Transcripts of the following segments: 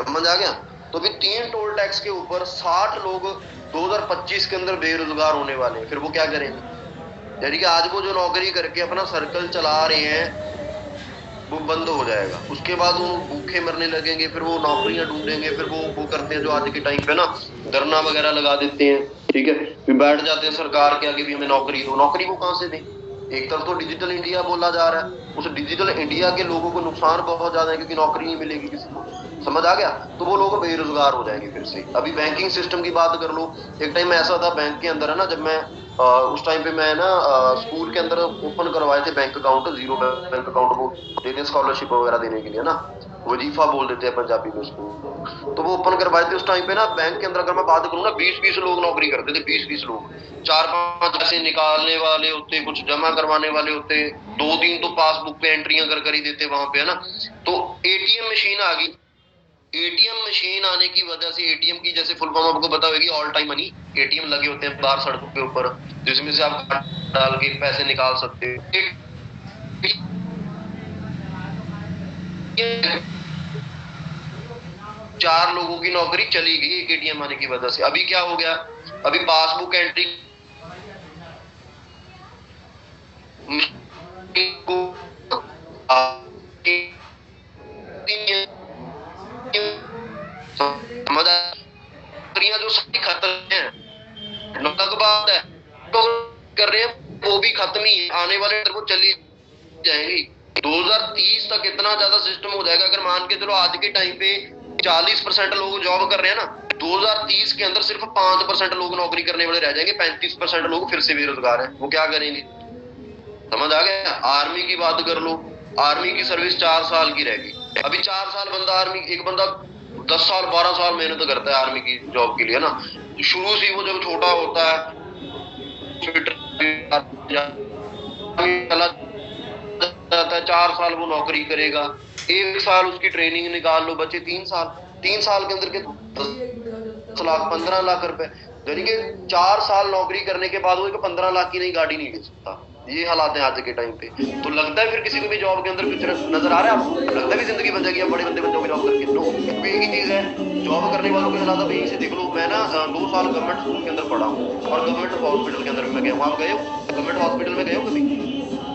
समझ आ गया। तो भी 3 टोल टैक्स के ऊपर 60 लोग 2025 के अंदर बेरोजगार होने वाले हैं, फिर वो क्या करेंगे? यानी कि आज वो जो नौकरी करके अपना सर्कल चला रहे हैं वो बंद हो जाएगा, उसके बाद वो भूखे मरने लगेंगे, फिर वो नौकरियां ढूंढेंगे, फिर वो करते हैं जो आज के टाइम पे ना धरना वगैरह लगा देते हैं, ठीक है, फिर बैठ जाते हैं सरकार के आगे भी हमें नौकरी दो। नौकरी वो कहां से दें? एक तरफ तो डिजिटल इंडिया बोला जा रहा है, उस डिजिटल इंडिया के लोगों को नुकसान बहुत ज्यादा है क्योंकि नौकरी नहीं मिलेगी किसी को। समझ आ गया? तो वो लोग बेरोजगार हो जाएंगे फिर से। अभी बैंकिंग सिस्टम की बात कर लो, एक टाइम ऐसा था बैंक के अंदर है ना, जब मैं उस टाइम पे मैं ना स्कूल के अंदर ओपन करवाए थे bank account, zero bank account वो देते हैं स्कॉलरशिप वगैरह देने के लिए ना, वजीफा बोल देते हैं पंजाबी में उसको। तो वो ओपन करवाए थे उस टाइम पे ना, बैंक के अंदर अगर मैं बात करूँ ना, 20-20 लोग नौकरी करते थे, 20-20 लोग, 4-5 ऐसे निकालने वाले होते, कुछ जमा करवाने वाले होते, 2-3 तो पासबुक पे एंट्रियां कर ही देते वहां पे है ना। तो एटीएम मशीन आ गई, एटीएम मशीन आने की वजह से, एटीएम की जैसे फुल फॉर्म आपको पता होगी, ऑल टाइम मनी। एटीएम लगे होते हैं बाहर सड़कों के ऊपर, जिसमें से आप डाल के पैसे निकाल सकते हो। 4 लोगों की नौकरी चली गई एक एटीएम आने की वजह से। अभी क्या हो गया? अभी पासबुक एंट्री को समझ, नौकरियां जो सारी खत्म है, बात है तो कर रहे हैं वो भी खत्म ही है, आने वाले वो चली जाएंगी। 2030 तक इतना ज्यादा सिस्टम हो जाएगा, अगर मान के चलो आज के टाइम पे 40% लोग जॉब कर रहे हैं ना, 2030 के अंदर सिर्फ 5% लोग नौकरी करने वाले रह जाएंगे, 35% लोग फिर से बेरोजगार हैं। वो क्या करेंगे? समझ आ गया? आर्मी की बात कर लो, आर्मी की सर्विस 4 साल की रहेगी। अभी 4 साल बंदा आर्मी, एक बंदा 10 साल 12 साल मेहनत करता है आर्मी की जॉब के लिए ना, शुरू से वो जब छोटा होता है चला जाता है, 4 साल वो नौकरी करेगा, 1 साल उसकी ट्रेनिंग निकाल लो, बचे 3 साल, 3 साल के अंदर के 10 लाख 15 लाख रुपए, यानी कि 4 साल नौकरी करने के बाद वो एक 15 लाख की नई गाड़ी नहीं ले सकता। ये हालात है आज के टाइम पे। तो लगता है फिर किसी को भी जॉब के अंदर कुछ नजर आ रहा है आपको? लगता है भी जिंदगी बन जाएगी, बड़े बंदे बन जाओगे जॉब करके? नो, एक ही चीज है, जॉब करने वालों के हालात यहीं से देख लो। मैं ना 2 साल गवर्नमेंट स्कूल के अंदर पढ़ा हूँ और गवर्नमेंट हॉस्पिटल के अंदर मैं गया हूँ। आप गए हो गवर्नमेंट हॉस्पिटल में? गए हो कभी?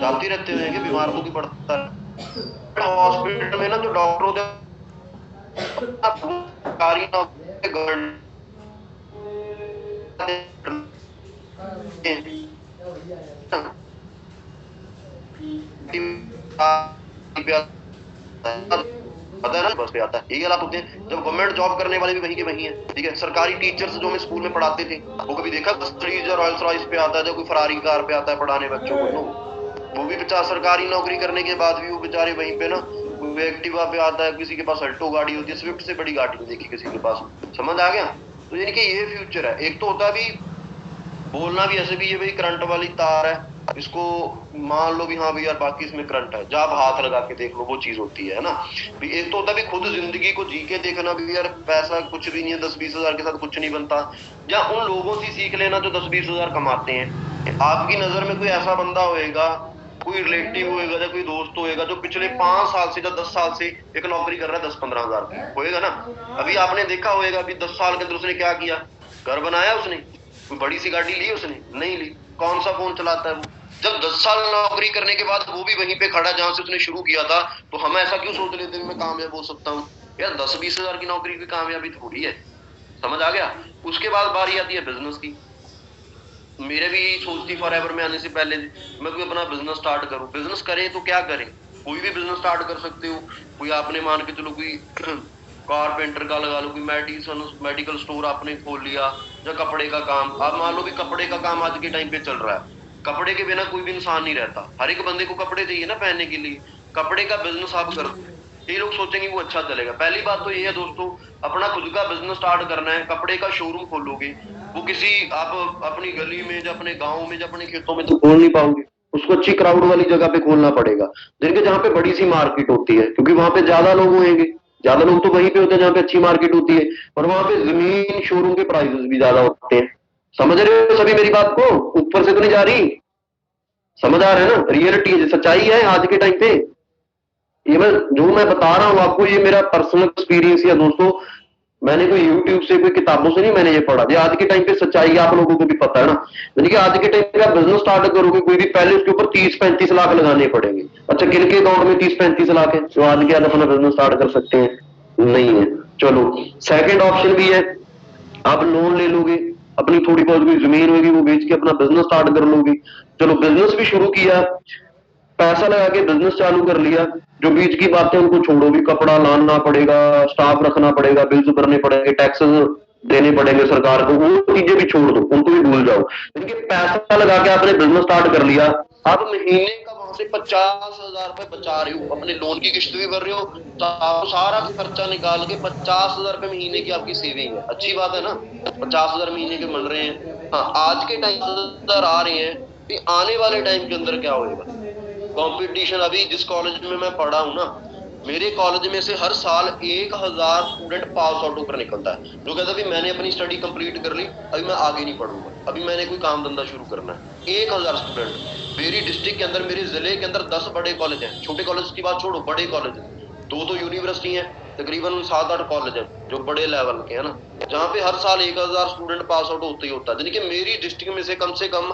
जाते रहते हुए कि बीमार को भी पड़ता है हॉस्पिटल में ना, जो डॉक्टर होते हैं पता है ना, बस पे आता है। यही हालात होते हैं जब गवर्नमेंट जॉब करने वाले भी वहीं के वहीं है, ठीक है। सरकारी टीचर्स जो हमें स्कूल में पढ़ाते थे, वो कभी देखा रॉयल्स रॉयस पे आता है, जो कोई फरारी कार पे आता है पढ़ाने बच्चों को? नो, वो भी बेचारा सरकारी नौकरी करने के बाद भी वो बेचारे वहीं पे ना, कोई एक्टिवा पे आता है, किसी के पास अल्टो गाड़ी होती है, स्विफ्ट से बड़ी गाड़ी नहीं देखी किसी के पास। समझ आ गया? तो यानी कि ये फ्यूचर है। एक तो होता भी बोलना भी ऐसे भी, ये भाई करंट वाली तार है, इसको मान लो भी हाँ भाई यार बाकी इसमें करंट है, जब हाथ लगा के देख लो, वो चीज होती है ना। भी एक तो होता भी खुद जिंदगी को जी के देखना भी यार, पैसा कुछ भी नहीं है, 10-20 हजार के साथ कुछ नहीं बनता। या उन लोगों से सीख लेना जो 10-20 हजार कमाते हैं। आपकी नजर में कोई ऐसा बंदा होएगा, कोई रिलेटिव होएगा या कोई दोस्त होएगा जो पिछले 5 साल से या 10 साल से एक नौकरी कर रहा है 10-15 हजार की, होएगा ना? अभी आपने देखा होएगा, अभी 10 साल के अंदर उसने क्या किया? घर बनाया उसने? कोई बड़ी सी गाड़ी ली उसने? नहीं ली। कौन सा फोन चलाता है वो? जब 10 साल नौकरी करने के बाद वो भी वहीं पे खड़ा जहां से उसने शुरू किया था, तो हम ऐसा क्यों सोच लेते हैं मैं कामयाब हो सकता हूँ? यार 10-20 हजार की नौकरी की कामयाबी थोड़ी है। समझ आ गया? उसके बाद बारी आती है बिजनेस की। मेरे भी सोच थी फॉरएवर में आने से पहले मैं कोई अपना बिजनेस स्टार्ट करूं। बिजनेस करें तो क्या करें? कोई भी बिजनेस स्टार्ट कर सकते हो। कोई आपने मान के चलो कोई कारपेंटर का लगा लो, कोई मेडिकल स्टोर आपने खोल लिया, या कपड़े का काम। आप मान लो भी कपड़े का काम आज के टाइम पे चल रहा है, कपड़े के बिना कोई भी इंसान नहीं रहता, हर एक बंदे को कपड़े चाहिए ना पहनने के लिए। कपड़े का बिजनेस आप कर, ये लोग सोचेंगे वो अच्छा चलेगा। पहली बात तो ये है दोस्तों, अपना खुद का बिजनेस स्टार्ट करना है, कपड़े का शोरूम खोलोगे, वो किसी आप अपनी गली में या अपने गांव में या अपने खेतों में तो खोल नहीं पाओगे, उसको अच्छी क्राउड वाली जगह पे खोलना पड़ेगा, जिनके जहाँ पे बड़ी सी मार्केट होती है, क्योंकि वहां पे ज्यादा लोग होंगे। ज्यादा लोग तो वहीं पे होते हैं जहाँ पे अच्छी मार्केट होती है, और वहां पे जमीन शोरूम के प्राइसेस भी ज्यादा होते हैं। समझ रहे हो सभी मेरी बात को? ऊपर से तो नहीं जा रही? समझ आ रहा है ना? रियलिटी है, सच्चाई है आज के टाइम पे। ये मैं बता रहा हूँ आपको, ये मेरा पर्सनल एक्सपीरियंस है दोस्तों। मैंने कोई यूट्यूब से, कोई किताबों से नहीं मैंने ये पढ़ा। ये आज के टाइम पे सच्चाई आप लोगों को भी पता है ना। यानी कि आज के टाइम पे आप बिजनेस स्टार्ट करोगे कोई भी, पहले उसके ऊपर 30-35 लाख लगाने पड़ेंगे। अच्छा, किन के अकाउंट में 30-35 लाख है जो आज के आज अपना बिजनेस स्टार्ट कर सकते हैं? नहीं है। चलो, सेकेंड ऑप्शन भी है, आप लोन ले लोगे, अपनी थोड़ी बहुत कोई जमीन होगी वो बेच के अपना बिजनेस स्टार्ट कर लोगे। चलो, बिजनेस भी शुरू किया, पैसा लगा के बिजनेस चालू कर लिया, जो बीच की बातें उनको छोड़ो, भी कपड़ा लाना पड़ेगा, स्टाफ रखना पड़ेगा, बिल्स भरने पड़ेंगे, टैक्सेस देने पड़ेंगे सरकार को, वो चीजें भी छोड़ दो, उनको भी भूल जाओ। इनके पैसा लगा के आपने बिजनेस स्टार्ट कर लिया, आप महीने का वहां से 50,000 रुपए बचा रहे हो, अपने लोन की किस्त भी भर रहे हो, तो आप सारा खर्चा निकाल के 50,000 रुपए महीने की आपकी सेविंग है। अच्छी बात है ना, 50,000 महीने के मिल रहे हैं। हाँ, आज के टाइम आ रहे हैं कि आने वाले टाइम के अंदर क्या होगा। कंपटीशन, अभी जिस कॉलेज में मैं पढ़ा हूँ ना, मेरे कॉलेज में से हर साल 1,000 स्टूडेंट पास आउट होकर निकलता है, जो कहता है मैंने अपनी स्टडी कंप्लीट कर ली, अभी मैं आगे नहीं पढ़ूंगा, अभी मैंने कोई काम धंधा शुरू करना है। 1,000 स्टूडेंट मेरी डिस्ट्रिक्ट के अंदर, मेरे जिले के अंदर 10 बड़े कॉलेज हैं। छोटे कॉलेज की बात छोड़ो, बड़े कॉलेज, दो तो यूनिवर्सिटी है, तकरीबन 7-8 कॉलेज है जो बड़े लेवल के है ना, जहाँ पे हर साल 1,000 स्टूडेंट पास आउट होते ही होता है। यानी कि मेरी डिस्ट्रिक्ट में से कम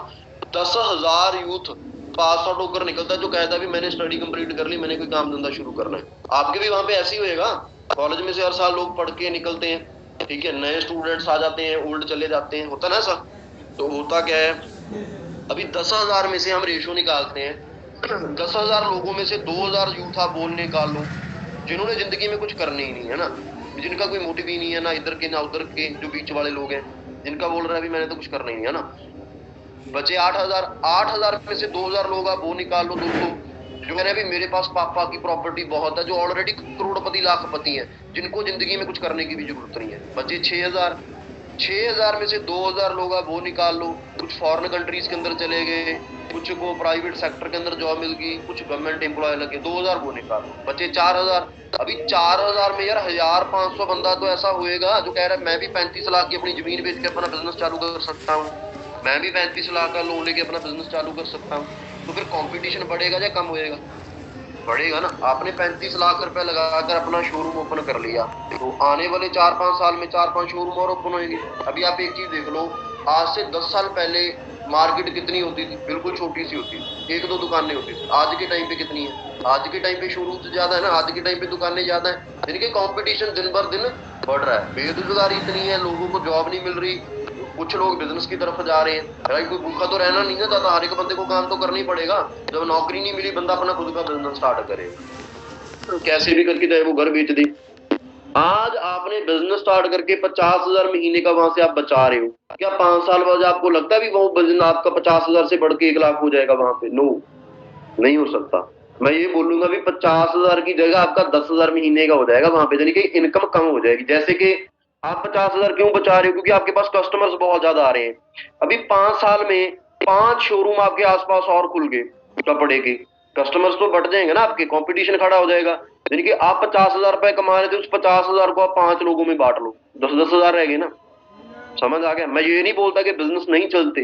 10,000 यूथ पास आउट होकर निकलता है, जो कहता है भी मैंने स्टडी कंप्लीट कर ली, मैंने कोई काम धंधा शुरू करना है। आपके भी वहां पे ऐसे ही होएगा, कॉलेज में से हर साल लोग पढ़ के निकलते हैं, ठीक है, नए स्टूडेंट्स आ जाते हैं, ओल्ड चले जाते हैं, होता ना ऐसा। तो होता क्या है, अभी 10,000 में से हम रेशो निकालते हैं, 10,000 लोगों में से 2,000 यूथ आप बोल निकाल लो, जिन्होंने जिंदगी में कुछ करने ही नहीं है ना, जिनका कोई मोटिव ही नहीं है, ना इधर के ना उधर के, जो बीच वाले लोग हैं, जिनका बोल रहा है अभी मैंने तो कुछ करना ही नहीं है ना। बचे 8,000 में से 2,000 लोग आप वो निकाल लो दोस्तों, जो मैंने अभी मेरे पास पापा की प्रॉपर्टी बहुत है, जो ऑलरेडी करोड़पति लाखपति हैं, जिनको जिंदगी में कुछ करने की भी जरूरत नहीं है। बचे 6,000 में से 2,000 लोग आप वो निकाल लो, कुछ फॉरेन कंट्रीज के अंदर चले गए, कुछ को प्राइवेट सेक्टर के अंदर जॉब मिल गई, कुछ गवर्नमेंट एम्प्लॉय लगे, 2,000 वो निकाल लो, बचे 4,000। अभी 4,000 में यार 1,500 बंदा तो ऐसा होएगा जो कह रहा है मैं भी 35 लाख की अपनी जमीन बेच के अपना बिजनेस चालू कर सकता हूँ, मैं भी 35 लाख का लोन लेके अपना बिजनेस चालू कर सकता हूँ। तो फिर कंपटीशन बढ़ेगा या कम होएगा? बढ़ेगा ना। आपने 35 लाख रुपए लगाकर अपना शोरूम ओपन कर लिया, तो आने वाले 4-5 साल में 4-5 शोरूम और ओपन होंगे। अभी आप एक चीज देख लो, आज से 10 साल पहले मार्केट कितनी होती थी, बिल्कुल छोटी सी होती थी, 1-2 दुकानें होती थी। आज के टाइम पे कितनी है? आज के टाइम पे शोरूम ज्यादा है ना, आज के टाइम पे दुकानें ज्यादा है, यानी कि कंपटीशन दिन भर दिन बढ़ रहा है। बेरोजगारी इतनी है, लोगों को जॉब नहीं मिल रही, कुछ लोग बिजनेस की तरफ जा रहे हैं। भाई कोई भूखा तो रहना नहीं है दादा, हर एक बंदे को काम तो करना ही पड़ेगा। जब नौकरी नहीं मिली, बंदा अपना खुद का बिजनेस स्टार्ट करे, कैसे भी करके, चाहे वो घर बेच दे। आज आपने बिजनेस स्टार्ट करके 50,000 महीने का वहां से आप बचा रहे हो, क्या 5 साल बाद आपको लगता है भी वो बिजनेस आपका 50,000 से बढ़ के 1 लाख हो जाएगा वहां पे? नो, नहीं हो सकता। मैं ये बोलूंगा भी 50,000 की जगह आपका 10,000 महीने का हो जाएगा वहां पे, यानी कि इनकम कम हो जाएगी। जैसे कि आप 50,000 क्यों बचा रहे हो? क्योंकि आपके पास कस्टमर्स बहुत ज्यादा आ रहे हैं। अभी 5 साल में 5 शोरूम आपके आसपास और खुल गए कपड़े के, कस्टमर्स तो बढ़ जाएंगे ना, आपके कंपटीशन खड़ा हो जाएगा। यानी कि आप 50,000 रुपए कमा रहे थे, उस 50,000 को आप 5 लोगों में बांट लो, 10-10,000 रह गए ना। समझ आ गया? मैं ये नहीं बोलता कि बिजनेस नहीं चलते,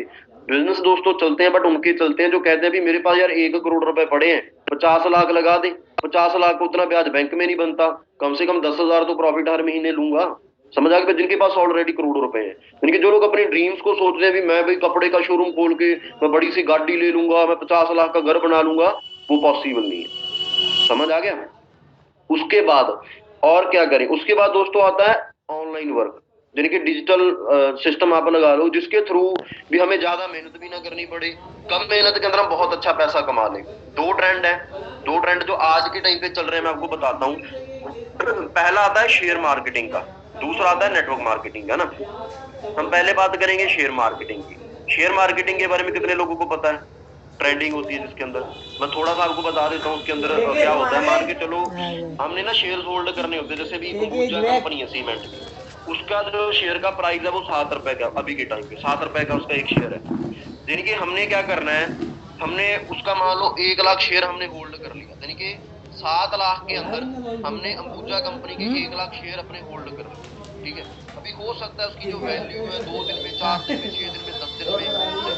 बिजनेस दोस्तों चलते हैं, बट उनके चलते हैं जो कहते हैं भी मेरे पास यार 1 करोड़ रुपए पड़े हैं, 50 लाख लगा दे, 50 लाख को उतना ब्याज बैंक में नहीं बनता, कम से कम 10,000 तो प्रॉफिट हर महीने लूंगा। समझ आ गया? जिनके पास ऑलरेडी करोड़ों रुपए हैं, यानी कि जो लोग अपने ड्रीम्स को सोच रहे हैं भी मैं भाई कपड़े का शोरूम खोल के मैं बड़ी सी गाड़ी ले लूंगा, मैं 50 लाख का घर बना लूंगा, वो पॉसिबल नहीं है। समझ आ गया? उसके बाद और क्या करें? उसके बाद दोस्तों आता है ऑनलाइन वर्क, यानी कि डिजिटल सिस्टम आप लगा लो, जिसके थ्रू भी हमें ज्यादा मेहनत भी ना करनी पड़े, कम मेहनत के अंदर हम बहुत अच्छा पैसा कमा लें। दो ट्रेंड है, दो ट्रेंड जो आज के टाइम पे चल रहे हैं, मैं आपको बताता हूँ। पहला आता है शेयर मार्केटिंग का, दूसरा आता है नेटवर्क मार्केटिंग का ना। हम पहले बात करेंगे शेयर मार्केटिंग की। शेयर मार्केटिंग के बारे में कितने लोगों को पता है? ट्रेडिंग होती है जिसके अंदर, मैं थोड़ा सा आपको बता देता हूँ उसके अंदर क्या होता है। मान के चलो हमने ना शेयर होल्ड करने होते हैं, जैसे भी अंबुजा कंपनी है सीमेंट की, उसका जो शेयर का प्राइस है वो 7 रुपए का, अभी के टाइम पे 7 रुपए का उसका एक शेयर है। यानी कि हमने क्या करना है, हमने उसका मान लो 1 लाख शेयर हमने होल्ड कर लिया, यानी कि 7 लाख के अंदर हमने अंबुजा कंपनी के 1 लाख शेयर अपने होल्ड कर लिए, ठीक है। अभी हो सकता है उसकी जो वैल्यू है 2 दिन में, 4 दिन में, 6 दिन में, 10 दिन में,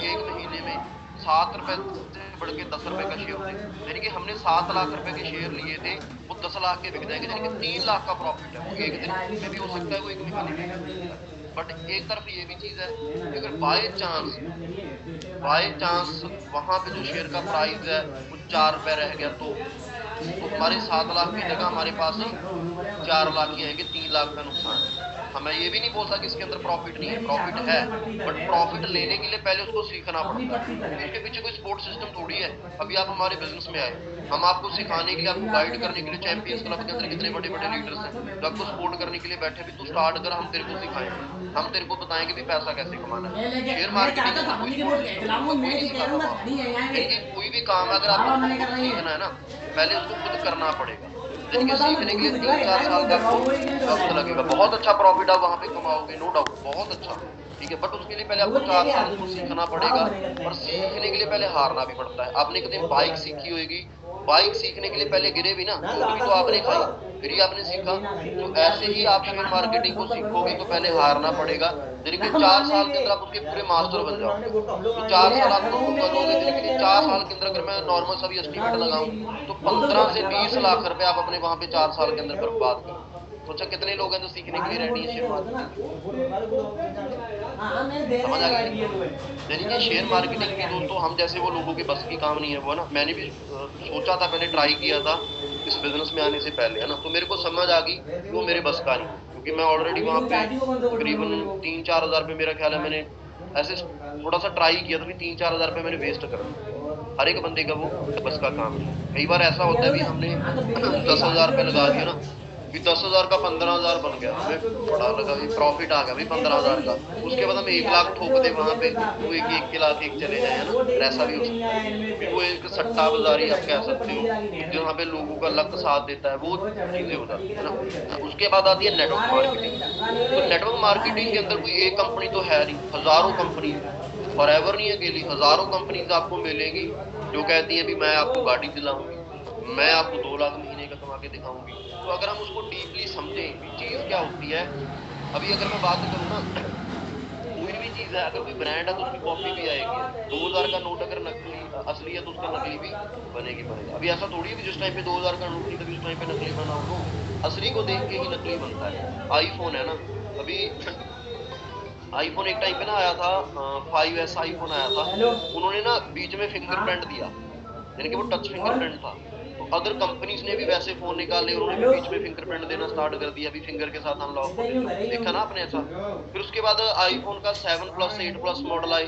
1 महीने में 7 रुपए से बढ़ के 10 रुपए का शेयर दे, यानी कि हमने 7 लाख रुपए के शेयर लिए थे, वो 10 लाख के बिक जाएंगे, यानी कि 3 लाख का प्रॉफिट है। वो एक दिन में भी हो सकता है, वो एक महीने में भी हो सकता है। बट एक तरफ ये भी चीज है कि अगर बाय चांस वहां पे जो शेयर का प्राइस है वो 4 रुपए रह गया, तो हमारे 7 लाख की जगह हमारे पास 4 लाख ही आएंगे, 3 लाख का नुकसान है। मैं ये भी नहीं बोलता कि इसके अंदर प्रॉफिट नहीं है, प्रॉफिट है, बट प्रॉफिट लेने के लिए पहले उसको सीखना पड़ता है, क्योंकि इसके पीछे कोई सपोर्ट सिस्टम थोड़ी है। अभी आप हमारे बिजनेस में आए, हम आपको सिखाने के लिए, आपको गाइड करने के लिए, चैंपियंस क्लब के अंदर कितने बड़े बड़े लीडर्स हैं जो आपको सपोर्ट करने के लिए बैठे, भी तू स्टार्ट कर, हम तेरे को सिखाएंगे, हम तेरे को बताएंगे भी पैसा कैसे कमाना है। शेयर मार्केटिंग में कोई सपोर्ट सिस्टम कोई नहीं सिखाता, कोई भी काम है अगर आपको सीखना है ना, पहले उसको खुद करना पड़ेगा। देखिए सीखने के लिए 3-4 साल का वक्त लगेगा, बहुत अच्छा प्रॉफिट आप वहाँ पे कमाओगे, नो डाउट, बहुत अच्छा, ठीक है, बट उसके लिए पहले आपको 4 साल उसको सीखना पड़ेगा, और सीखने के लिए पहले हारना भी पड़ता है। आपने कभी बाइक सीखी होगी, बाइक सीखने के लिए पहले गिरे भी ना, चोट भी तो आपने खाई, फिर ही आपने सीखा। तो ऐसे ही आप शेयर मार्केटिंग को सीखोगे तो पहले हारना पड़ेगा, यानी कि 4 साल के अंदर आप उसके पूरे मास्टर बन जाओगे। तो 4 साल आप उसको करोगे, यानी कि 4 साल के अंदर अगर मैं नॉर्मल सभी एस्टिमेट लगाऊं तो 15 से 20 लाख रुपए आप अपने वहां पे 4 साल के अंदर बर्बाद करो। सोचा कितने लोग हैं जो सीखने के लिए रेडी है शेयर मार्केटिंग, समझ आ गई? यानी कि शेयर मार्केटिंग भी दोस्तों हम जैसे वो लोगों के बस की काम नहीं है वो, है ना। मैंने भी सोचा था, पहले ट्राई किया था इस बिजनेस में आने से पहले, है ना, तो मेरे को समझ आ गई कि वो मेरे बस का नहीं, क्योंकि मैं ऑलरेडी वहाँ पे तकरीबन 3-4 हज़ार रुपये, मेरा ख्याल है मैंने ऐसे थोड़ा सा ट्राई किया था, 3-4 हज़ार रुपये मैंने वेस्ट कर दिया। हर एक बंदे का वो बस का काम नहीं है। कई बार ऐसा होता है भी हमने 10,000 रुपये लगा दिया ना, कि 10,000 का 15,000 बन गया, हमें बड़ा लगा, प्रॉफिट आ गया भाई 15,000 का, उसके बाद हम 1 लाख ठोक दे वहां पे, तो 1 लाख एक चले जाए, है ना, ऐसा भी हो सकता है। फिर वो एक सट्टा बाजारी आप कह सकते हो, जहाँ पे लोगों का लक साथ देता है, वो चीजें हो जाती है ना। उसके बाद आती है नेटवर्क मार्केटिंग। तो नेटवर्क मार्केटिंग के अंदर कोई एक कंपनी तो है नहीं, हजारों कंपनी है, फॉरएवर नहीं अकेली, हजारों कंपनीज आपको मिलेंगी जो कहती है भी मैं आपको गाड़ी दिलाऊंगी, मैं आपको 2 लाख महीने का कमा के दिखाऊंगी। तो अगर हम उसको डीपली समझें कि चीज क्या होती है, अभी अगर मैं बात करूँ ना, कोई भी चीज है, अगर कोई ब्रांड है तो उसकी कॉपी भी आएगी। 2000 का नोट अगर नकली असली है तो उसका नकली भी बनेगा। अभी ऐसा थोड़ी है जिस टाइम पे 2000 का नोट नहीं कभी उस टाइम पे नकली बना हो, असली को देख के ही नकली बनता है। आईफोन है ना, अभी आईफोन एक टाइम पे ना आया था, 5S आईफोन आया था, उन्होंने ना बीच में फिंगरप्रिंट दिया, यानी कि वो टच फिंगरप्रिंट था। तो अदर कंपनीज ने भी वैसे फोन निकाले, उन्होंने भी बीच में फिंगरप्रिंट देना स्टार्ट कर दिया, अभी फिंगर के साथ अनलॉक होने, देखा ना आपने ऐसा। फिर उसके बाद आईफोन का 7 प्लस 8 प्लस मॉडल आए,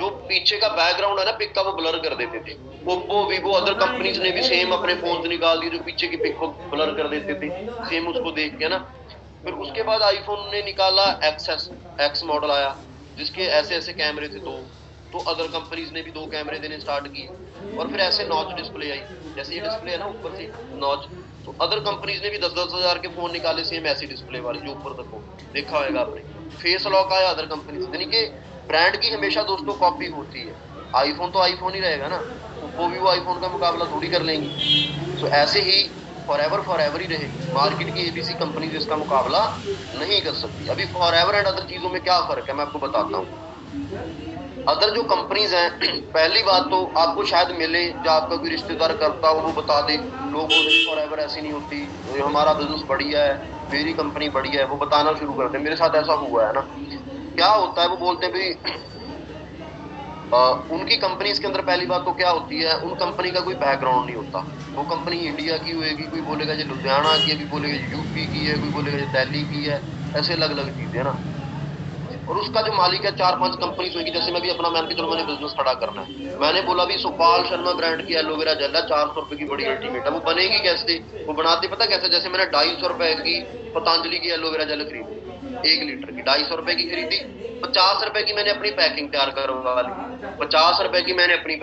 जो पीछे का बैकग्राउंड है ना पिक का, वो ब्लर कर देते थे। ओप्पो वीवो अदर कंपनीज ने भी सेम अपने फोन निकाल दिए जो पीछे की पिक को ब्लर कर देते थे, सेम उसको देख के ना। फिर उसके बाद आईफोन ने निकाला एक्स मॉडल आया, जिसके ऐसे ऐसे कैमरे थे दो, तो अदर कंपनीज ने भी 2 कैमरे देने स्टार्ट किए। और फिर ऐसे नॉच डिस्प्ले आई, जैसे ये डिस्प्ले है ना ऊपर से नॉच, तो अदर कंपनीज ने भी 10-10 हजार के फोन निकाले सेम ऐसी डिस्प्ले वाली जो ऊपर तक हो, देखा होगा आपने। फेस लॉक आया अदर कंपनीज, यानी कि ब्रांड की हमेशा दोस्तों कॉपी होती है। आईफोन तो आईफोन ही रहेगा ना, ओप्पो भी वो आईफोन का मुकाबला थोड़ी कर लेंगी। तो ऐसे ही फॉरएवर ही रहेगी मार्केट की, एबीसी कंपनी इसका मुकाबला नहीं कर सकती। अभी फॉरएवर एंड अदर चीजों में क्या फर्क है मैं आपको बताता हूँ। अदर जो कंपनीज हैं, पहली बात तो आपको शायद मिले जो आपका कोई रिश्तेदार करता हो, वो बता दे, लोग बोलते हैं फॉरएवर ऐसी नहीं होती, तो हमारा बिजनेस बढ़िया है, मेरी कंपनी बढ़िया है, वो बताना शुरू करते हैं। मेरे साथ ऐसा हुआ है ना। क्या होता है, वो बोलते हैं भाई उनकी कंपनीज के अंदर पहली बात तो क्या होती है, उन कंपनी का कोई बैकग्राउंड नहीं होता। वो कंपनी इंडिया की होगी, कोई बोलेगा ये लुधियाना की है, कोई बोलेगा यूपी की है, कोई बोलेगा ये दिल्ली की है, ऐसे अलग अलग चीजें है ना। और उसका जो मालिक है 4-5 कंपनीज होगी, जैसे मैं भी अपना मान के चलो मैंने बिजनेस खड़ा करना है, मैंने बोला भी सुपाल शर्मा ब्रांड की एलोवेरा जेल है, 400 रुपए की बड़ी अल्टीमेट है। वो बनेगी कैसे, वो बनाते पता कैसे, जैसे मैंने 250 रुपए की पतंजलि की एलोवेरा जेल खरीदी, 1 लीटर की 250 रुपए की खरीदी, 50 रुपए की मैंने अपनी पैकिंग तैयार करवा ली, 50 रुपए की मैंने अपनी